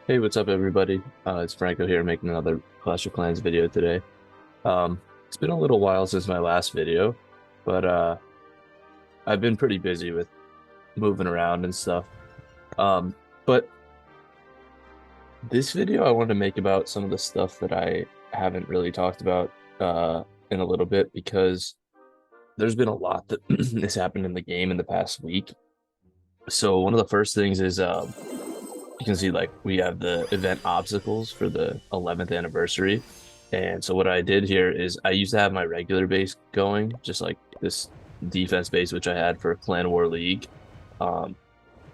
Hey, what's up, everybody? It's Franco here making another Clash of Clans video today. It's been a little while since my last video, but I've been pretty busy with moving around and stuff. But this video I wanted to make about some of the stuff that I haven't really talked about in a little bit because there's been a lot that has happened in the game in the past week. So one of the first things is you can see like we have the event obstacles for the 11th anniversary. And so what I did here is I used to have my regular base going, just like this defense base, which I had for Clan War League. Um,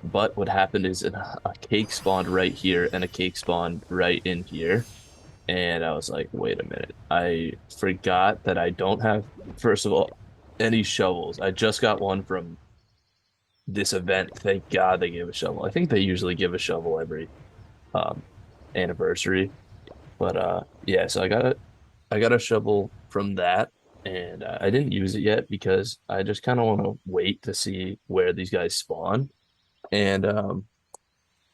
but what happened is a cake spawned right here and a cake spawned right in here. And I was like, wait a minute. I forgot that I don't have, first of all, any shovels. I just got one from this event. Thank God they gave a shovel. I think they usually give a shovel every um, anniversary. But yeah, so I got a shovel from that, and I didn't use it yet because I just kind of want to wait to see where these guys spawn. And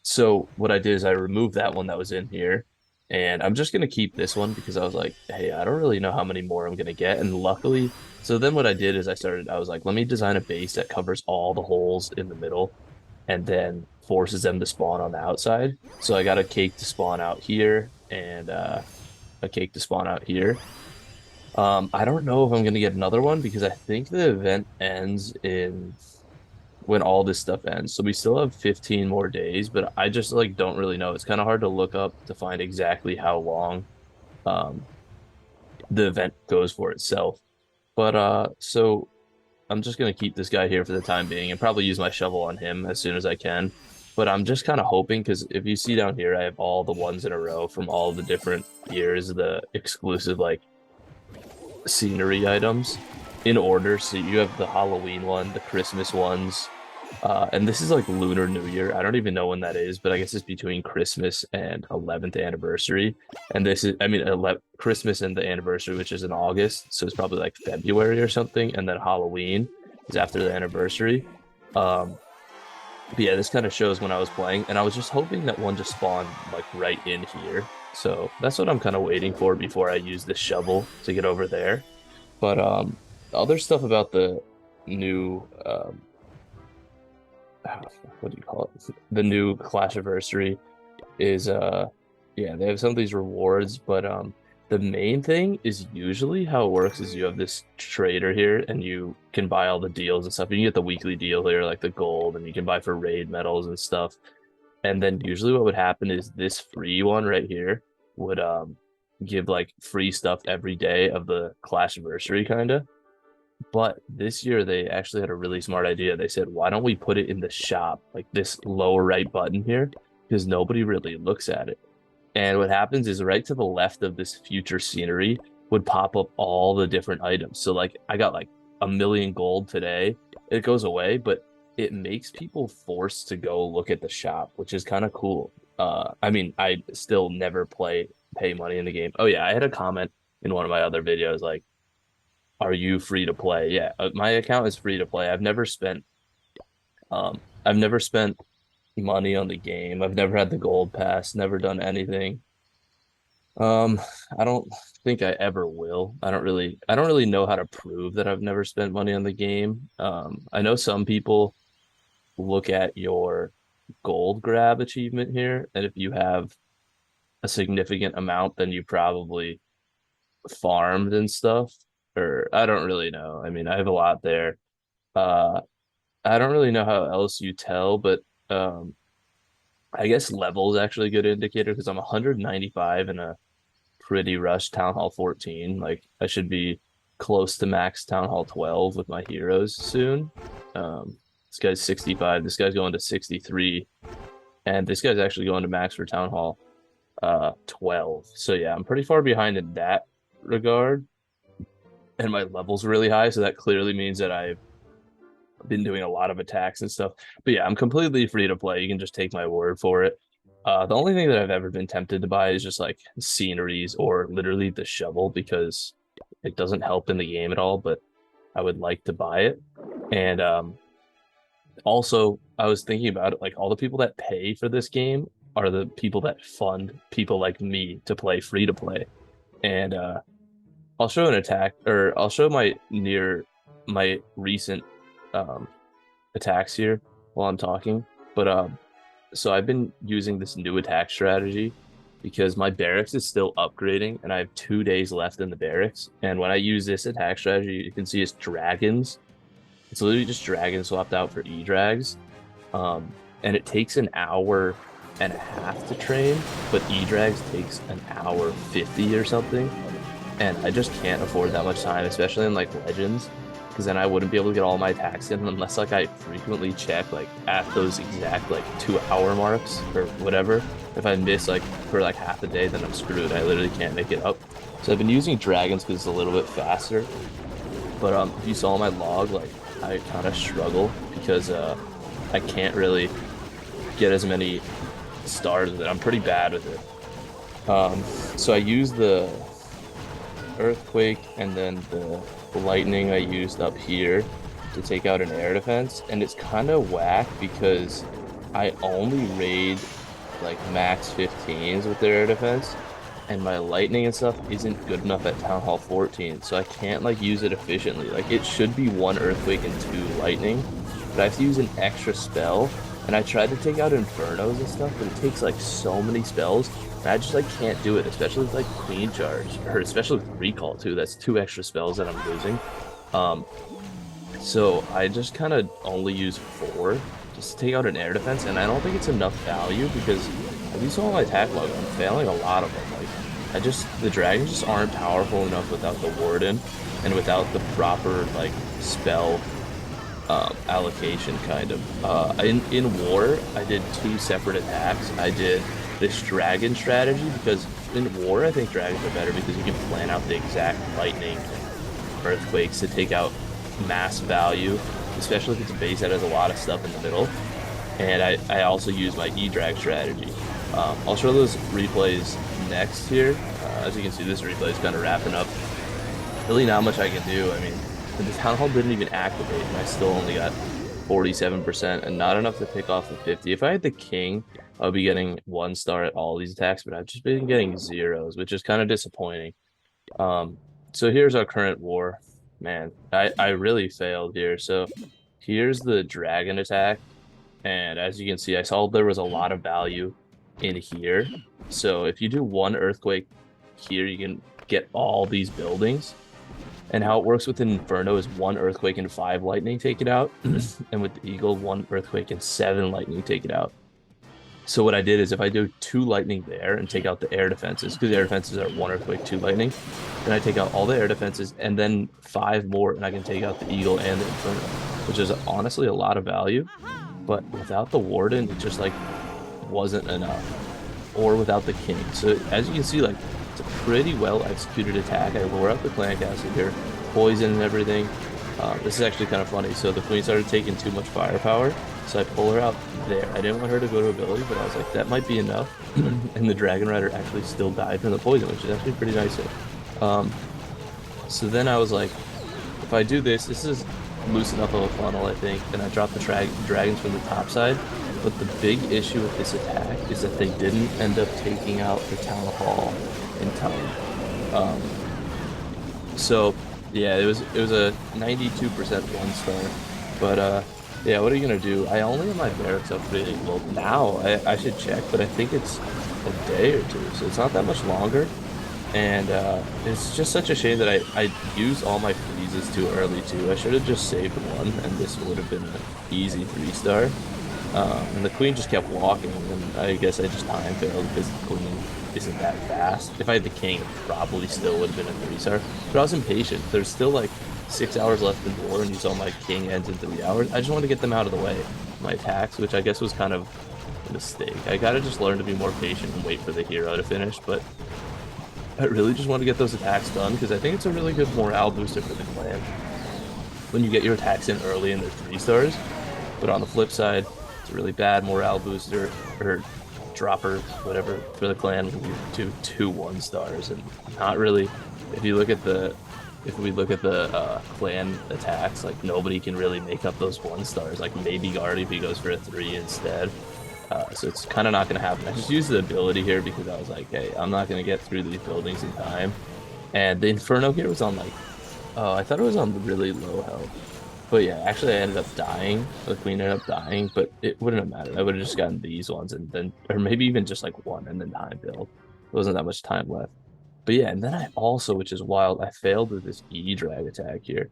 so what I did is I removed that one that was in here, and I'm just gonna keep this one because I was like, hey, I don't really know how many more I'm gonna get. And luckily, so then what I did is I was like, let me design a base that covers all the holes in the middle and then forces them to spawn on the outside. So I got a cake to spawn out here and a cake to spawn out here. I don't know if I'm gonna get another one because I think the event ends in when all this stuff ends. So we still have 15 more days, but I just like don't really know. It's kind of hard to look up to find exactly how long um the event goes for itself. But so I'm just gonna keep this guy here for the time being and probably use my shovel on him as soon as I can. But I'm just kind of hoping because if you see down here, I have all the ones in a row from all the different years, the exclusive like scenery items in order. So you have the Halloween one, the Christmas ones, and this is like Lunar New Year. I don't even know when that is, but I guess it's between Christmas and 11th anniversary. And this is, I mean, Christmas and the anniversary, which is in August, so it's probably like February or something, and then Halloween is after the anniversary. Um, but yeah, this kind of shows when I was playing, and I was just hoping that one just spawned like right in here. So that's what I'm kind of waiting for before I use this shovel to get over there. But other stuff about the new what do you call it? The new Clash Anniversary is yeah, they have some of these rewards, but the main thing is usually how it works is you have this trader here and you can buy all the deals and stuff. You can get the weekly deal here, like the gold, and you can buy for raid medals and stuff. And then usually what would happen is this free one right here would give like free stuff every day of the Clash Anniversary kind of. But this year they actually had a really smart idea. They said, why don't we put it in the shop, like this lower right button here, because nobody really looks at it. And what happens is right to the left of this future scenery would pop up all the different items. So like I got like a million gold today. It goes away, but it makes people forced to go look at the shop, which is kind of cool. I mean, I still never pay money in the game. Oh yeah, I had a comment in one of my other videos like, are you free to play? Yeah, my account is free to play. I've never spent money on the game. I've never had the gold pass, never done anything. Um, I don't think I ever will. I don't really know how to prove that I've never spent money on the game. I know some people look at your gold grab achievement here, and if you have a significant amount, then you probably farmed and stuff. Or I don't really know. I mean, I have a lot there. Uh, I don't really know how else you tell, but I guess level is actually a good indicator because I'm 195 in a pretty rush Town Hall 14. Like I should be close to max Town Hall 12 with my heroes soon. This guy's 65. This guy's going to 63, and this guy's actually going to max for Town Hall 12. So yeah, I'm pretty far behind in that regard, and my level's really high, so that clearly means that I've been doing a lot of attacks and stuff. But yeah, I'm completely free to play. You can just take my word for it. The only thing that I've ever been tempted to buy is just like sceneries or literally the shovel because it doesn't help in the game at all, but I would like to buy it. And also, I was thinking about it, like all the people that pay for this game are the people that fund people like me to play free to play. And I'll show an attack, or I'll show my recent um, attacks here while I'm talking. But so I've been using this new attack strategy because my barracks is still upgrading, and I have 2 days left in the barracks. And when I use this attack strategy, you can see it's dragons. It's literally just dragons swapped out for E-Drags. And it takes an hour and a half to train, but E-Drags takes an hour 50 or something. And I just can't afford that much time, especially in like Legends, because then I wouldn't be able to get all my attacks in unless like I frequently check like at those exact like 2 hour marks or whatever. If I miss like for like half a day, then I'm screwed. I literally can't make it up. So I've been using dragons because it's a little bit faster. But if you saw my log, like I kind of struggle because I can't really get as many stars with it. I'm pretty bad with it. So I use the earthquake and then the lightning I used up here to take out an air defense, and it's kind of whack because I only raid like max 15s with their air defense, and my lightning and stuff isn't good enough at Town Hall 14, so I can't like use it efficiently. Like it should be 1 earthquake and 2 lightning, but I have to use an extra spell, and I tried to take out infernos and stuff, but it takes like so many spells. I just like can't do it, especially with like Queen Charge, or especially with Recall too. That's 2 extra spells that I'm losing. So I just kind of only use 4 just to take out an air defense, and I don't think it's enough value because if you saw my attack log, I'm failing a lot of them. Like the dragons just aren't powerful enough without the Warden and without the proper like spell allocation kind of. In War, I did 2 separate attacks. I did this dragon strategy because in War, I think dragons are better because you can plan out the exact lightning and earthquakes to take out mass value, especially if it's a base that has a lot of stuff in the middle. And I also use my E-Drag strategy. I'll show those replays next here. As you can see, this replay is kind of wrapping up. Really not much I can do. I mean, the Town Hall didn't even activate, and I still only got 47% and not enough to pick off the 50. If I had the king, I would be getting 1 star at all these attacks, but I've just been getting 0s, which is kind of disappointing. So here's our current war. Man, I really failed here. So here's the dragon attack, and as you can see, I saw there was a lot of value in here. So if you do 1 earthquake here, you can get all these buildings. And how it works with an Inferno is 1 earthquake and 5 lightning take it out. And with the Eagle, 1 earthquake and 7 lightning take it out. So what I did is if I do 2 lightning there and take out the air defenses, because the air defenses are 1 earthquake, 2 lightning, then I take out all the air defenses and then 5 more, and I can take out the Eagle and the Inferno, which is honestly a lot of value. But without the Warden, it just like wasn't enough. Or without the King. So as you can see, like it's a pretty well executed attack. I wore out the clan castle here, poison and everything. This is actually kind of funny. So the queen started taking too much firepower, so I pull her out there. I didn't want her to go to ability, but I was like, that might be enough. And the Dragon Rider actually still died from the poison, which is actually pretty nice here. So then I was like, if I do this, this is loose enough of a funnel, I think, and I drop the dragons from the top side. But the big issue with this attack is that they didn't end up taking out the town hall in time. So yeah, it was a 92% 1-star. But yeah, what are you gonna do? I only have my barracks upgrading. Well, now I should check, but I think it's a day or 2, so it's not that much longer. And it's just such a shame that I used all my freezes too early too. I should have just saved 1, and this would have been an easy 3-star. And the queen just kept walking, and I guess I just time failed because the queen isn't that fast. If I had the king, it probably still would have been a 3-star. But I was impatient. There's still like 6 hours left in war, and you saw my king ends in 3 hours. I just wanted to get them out of the way, my attacks, which I guess was kind of a mistake. I gotta just learn to be more patient and wait for the hero to finish, but I really just want to get those attacks done because I think it's a really good morale booster for the clan when you get your attacks in early and they're 3-stars. But on the flip side, it's a really bad morale booster or dropper, whatever, for the clan when you do 2 1-stars, and not really. If we look at the clan attacks, like nobody can really make up those 1-stars. Like maybe Guard if he goes for a 3 instead. So it's kind of not going to happen. I just used the ability here because I was like, hey, I'm not going to get through these buildings in time. And the Inferno here was on like, oh, I thought it was on really low health. But yeah, actually, I ended up dying. The queen ended up dying, but it wouldn't have mattered. I would have just gotten these ones and then, or maybe even just like one and then time build. There wasn't that much time left. But yeah, and then I also, which is wild, I failed with this E-drag attack here.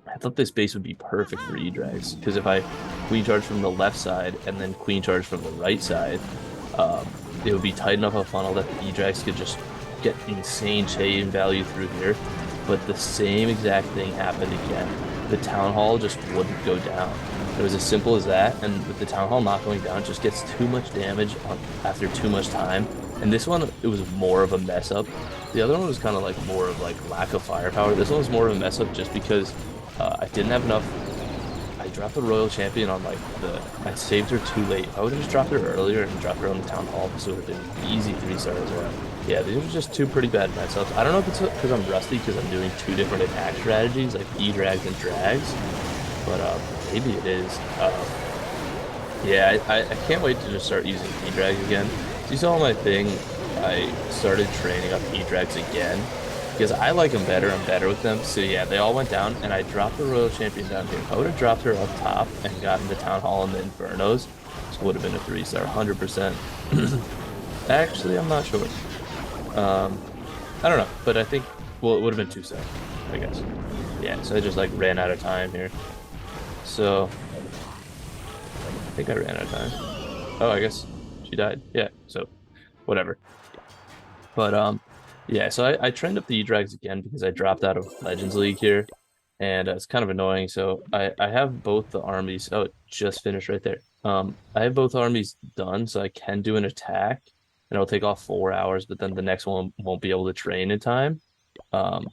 I thought this base would be perfect for E-drags because if I queen charge from the left side and then queen charge from the right side, it would be tight enough a funnel that the E-drags could just get insane chain value through here. But the same exact thing happened again. The town hall just wouldn't go down. It was as simple as that, and with the town hall not going down, it just gets too much damage after too much time. And this one, it was more of a mess up. The other one was kind of like more of like lack of firepower. This one was more of a mess up just because I didn't have enough. I dropped the Royal Champion on like I saved her too late. I would have just dropped her earlier and dropped her on the Town Hall, so it would have been easy 3 stars around. Yeah, these are just two pretty bad mess ups. I don't know if it's because I'm rusty because I'm doing 2 different attack strategies, like E-drags and drags, but maybe it is. Yeah, I can't wait to just start using E-drags again. So you saw my thing, I started training up E-drags again because I like them better. I'm better with them. So yeah, they all went down, and I dropped the Royal Champion down here. If I would have dropped her up top and gotten the Town Hall and the Infernos, this would have been a 3-star, 100%. Actually, I'm not sure. I don't know, but I think, well, it would have been 2-star, I guess. Yeah, so I just like ran out of time here. So I think I ran out of time. Oh, I guess she died. Yeah, so whatever. But yeah, so I trained up the E-Drags again because I dropped out of Legends League here, and it's kind of annoying. So I have both the armies. Oh, it just finished right there. I have both armies done, so I can do an attack, and it'll take off 4 hours, but then the next one won't be able to train in time. Um,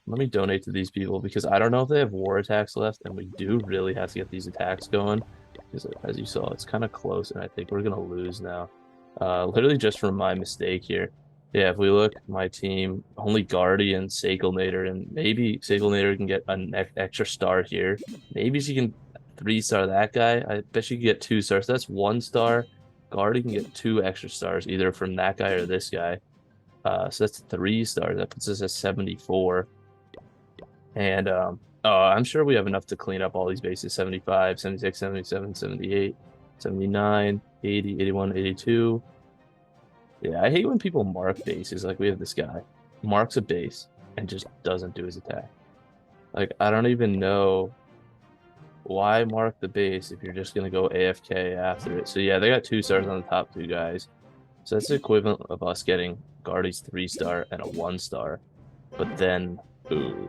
Let me donate to these people because I don't know if they have war attacks left, and we do really have to get these attacks going because, as you saw, it's kind of close, and I think we're gonna lose now. Literally just from my mistake here. Yeah, if we look, my team only Guardian, Sagelnator, and maybe Sagelnator can get an extra star here. Maybe she can 3-star that guy. I bet she can get 2 stars. That's 1 star. Guardian can get 2 extra stars either from that guy or this guy. So that's 3 stars. That puts us at 74. And I'm sure we have enough to clean up all these bases 75, 76, 77, 78, 79, 80, 81, 82. Yeah, I hate when people mark bases. Like we have this guy marks a base and just doesn't do his attack. Like I don't even know why mark the base if you're just gonna go AFK after it. So yeah, they got 2 stars on the top 2 guys. So that's the equivalent of us getting Guardy's 3-star and a 1-star. But then, ooh,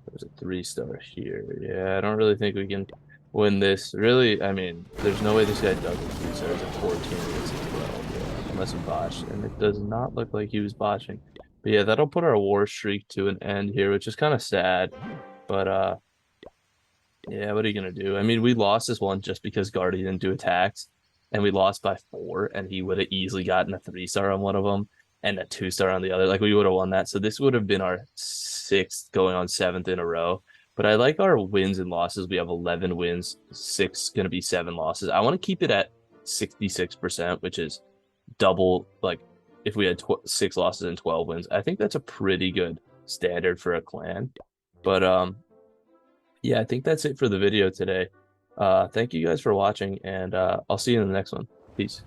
there's a 3-star here. Yeah, I don't really think we can win this. Really, I mean, there's no way this guy does 3 stars at 14 minutes as well, yeah, unless he botched. And it does not look like he was botching. But yeah, that'll put our war streak to an end here, which is kind of sad. But yeah, what are you gonna do? I mean, we lost this one just because Guardy didn't do attacks, and we lost by 4, and he would have easily gotten a 3-star on one of them and a 2-star on the other. Like we would have won that. So this would have been our 6th, going on 7th in a row. But I like our wins and losses. We have 11 wins, 6 gonna be 7 losses. I want to keep it at 66%, which is double. Like if we had 6 losses and 12 wins, I think that's a pretty good standard for a clan. But yeah, I think that's it for the video today. Thank you guys for watching, and I'll see you in the next one. Peace.